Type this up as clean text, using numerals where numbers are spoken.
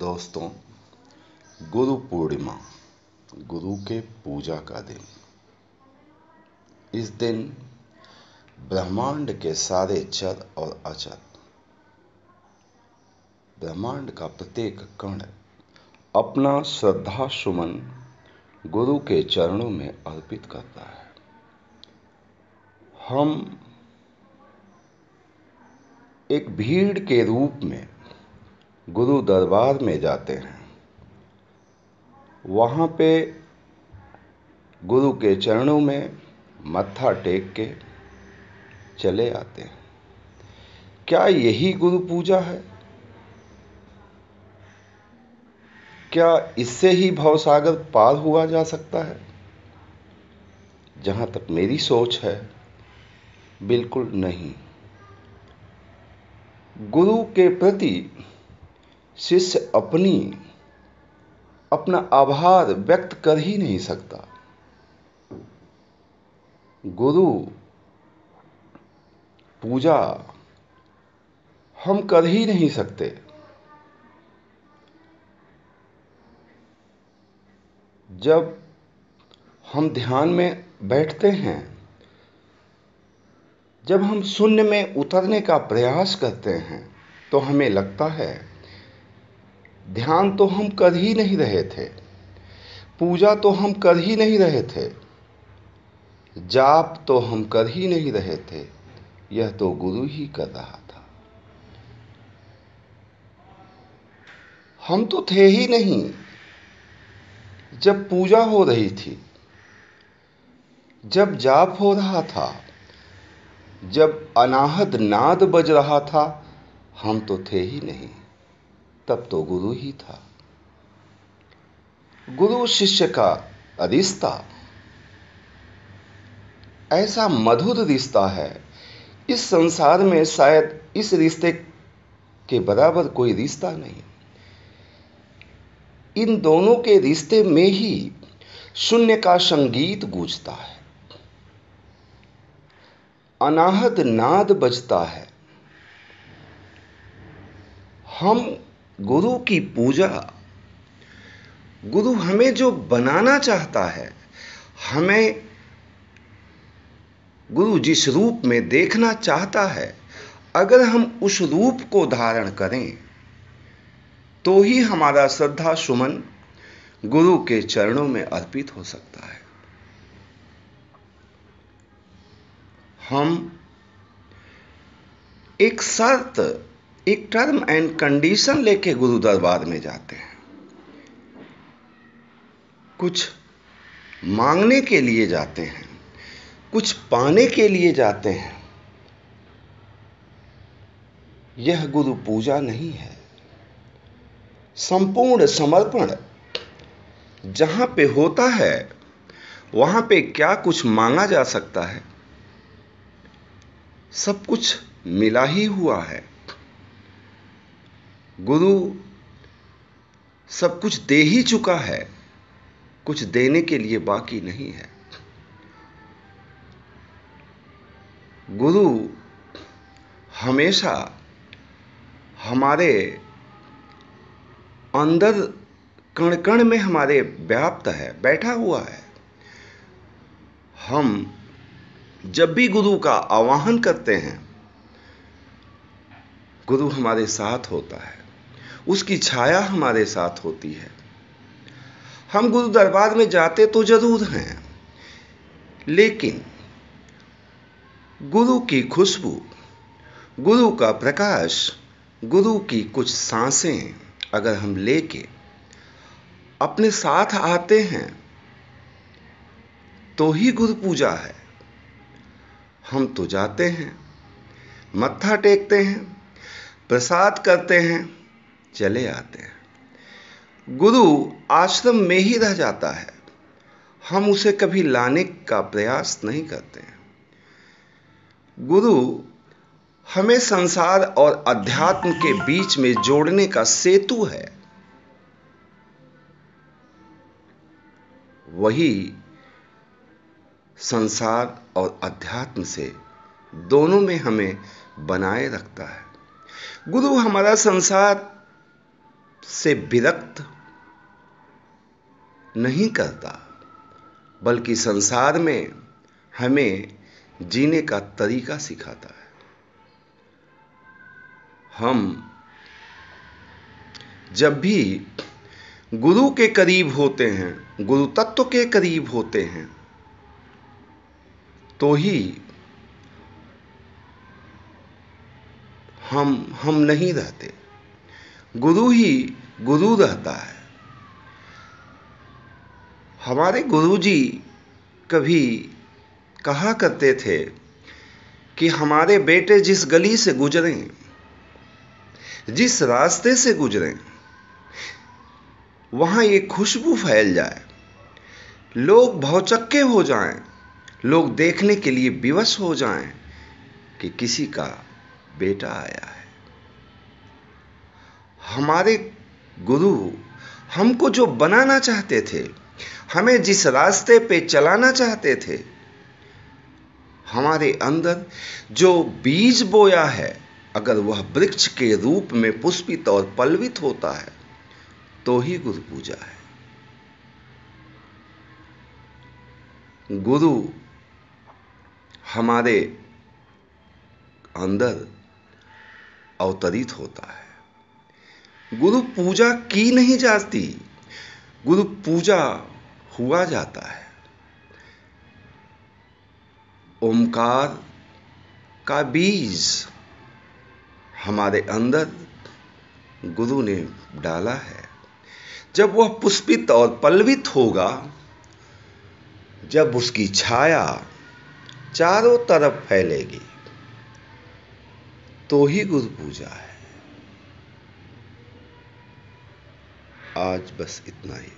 दोस्तों, गुरु पूर्णिमा, गुरु के पूजा का दिन। इस दिन ब्रह्मांड के सारे चर और अचर, ब्रह्मांड का प्रत्येक कण अपना श्रद्धा सुमन गुरु के चरणों में अर्पित करता है। हम एक भीड़ के रूप में गुरु दरबार में जाते हैं। वहाँ पे गुरु के चरणों में मत्था टेक के चले आते हैं। क्या यही गुरु पूजा है? क्या इससे ही भवसागर पार हुआ जा सकता है? जहाँ तक मेरी सोच है, बिल्कुल नहीं। गुरु के प्रति शिष्य अपना आभार व्यक्त कर ही नहीं सकता। गुरु पूजा हम कर ही नहीं सकते। जब हम ध्यान में बैठते हैं, जब हम शून्य में उतरने का प्रयास करते हैं, तो हमें लगता है ध्यान तो हम कर ही नहीं रहे थे, पूजा तो हम कर ही नहीं रहे थे, जाप तो हम कर ही नहीं रहे थे, यह तो गुरु ही कर रहा था। हम तो थे ही नहीं जब पूजा हो रही थी, जब जाप हो रहा था, जब अनाहत नाद बज रहा था, हम तो थे ही नहीं। तब तो गुरु ही था। गुरु शिष्य का रिश्ता ऐसा मधुर रिश्ता है, इस संसार में शायद इस रिश्ते के बराबर कोई रिश्ता नहीं। इन दोनों के रिश्ते में ही शून्य का संगीत गूंजता है, अनाहत नाद बजता है। हम गुरु की पूजा, गुरु हमें जो बनाना चाहता है, हमें गुरु जिस रूप में देखना चाहता है, अगर हम उस रूप को धारण करें, तो ही हमारा श्रद्धा सुमन गुरु के चरणों में अर्पित हो सकता है। हम एक शर्त, एक टर्म एंड कंडीशन लेके गुरु दरबार में जाते हैं। कुछ मांगने के लिए जाते हैं, कुछ पाने के लिए जाते हैं। यह गुरु पूजा नहीं है। संपूर्ण समर्पण जहां पे होता है, वहां पे क्या कुछ मांगा जा सकता है? सब कुछ मिला ही हुआ है। गुरु सब कुछ दे ही चुका है, कुछ देने के लिए बाकी नहीं है। गुरु हमेशा हमारे अंदर कण कण में हमारे व्याप्त है, बैठा हुआ है। हम जब भी गुरु का आवाहन करते हैं, गुरु हमारे साथ होता है, उसकी छाया हमारे साथ होती है। हम गुरु दरबार में जाते तो जरूर हैं, लेकिन गुरु की खुशबू, गुरु का प्रकाश, गुरु की कुछ सांसें अगर हम लेके अपने साथ आते हैं, तो ही गुरु पूजा है। हम तो जाते हैं, मत्था टेकते हैं, प्रसाद करते हैं, चले आते हैं। गुरु आश्रम में ही रह जाता है, हम उसे कभी लाने का प्रयास नहीं करते हैं। गुरु हमें संसार और अध्यात्म के बीच में जोड़ने का सेतु है। वही संसार और अध्यात्म से दोनों में हमें बनाए रखता है। गुरु हमारा संसार से विरक्त नहीं करता, बल्कि संसार में हमें जीने का तरीका सिखाता है। हम जब भी गुरु के करीब होते हैं, गुरु तत्व के करीब होते हैं, तो ही हम नहीं रहते, गुरु ही गुरु रहता है। हमारे गुरुजी कभी कहा करते थे कि हमारे बेटे जिस गली से गुजरें, जिस रास्ते से गुजरें, वहां एक खुशबू फैल जाए, लोग भौचक्के हो जाएं, लोग देखने के लिए विवश हो जाएं कि किसी का बेटा आया है। हमारे गुरु हमको जो बनाना चाहते थे, हमें जिस रास्ते पे चलाना चाहते थे, हमारे अंदर जो बीज बोया है, अगर वह वृक्ष के रूप में पुष्पित और पल्लवित होता है, तो ही गुरु पूजा है। गुरु हमारे अंदर अवतरित होता है। गुरु पूजा की नहीं जाती, गुरु पूजा हुआ जाता है। ओमकार का बीज हमारे अंदर गुरु ने डाला है। जब वह पुष्पित और पल्लवित होगा, जब उसकी छाया चारों तरफ फैलेगी, तो ही गुरु पूजा है। आज बस इतना ही।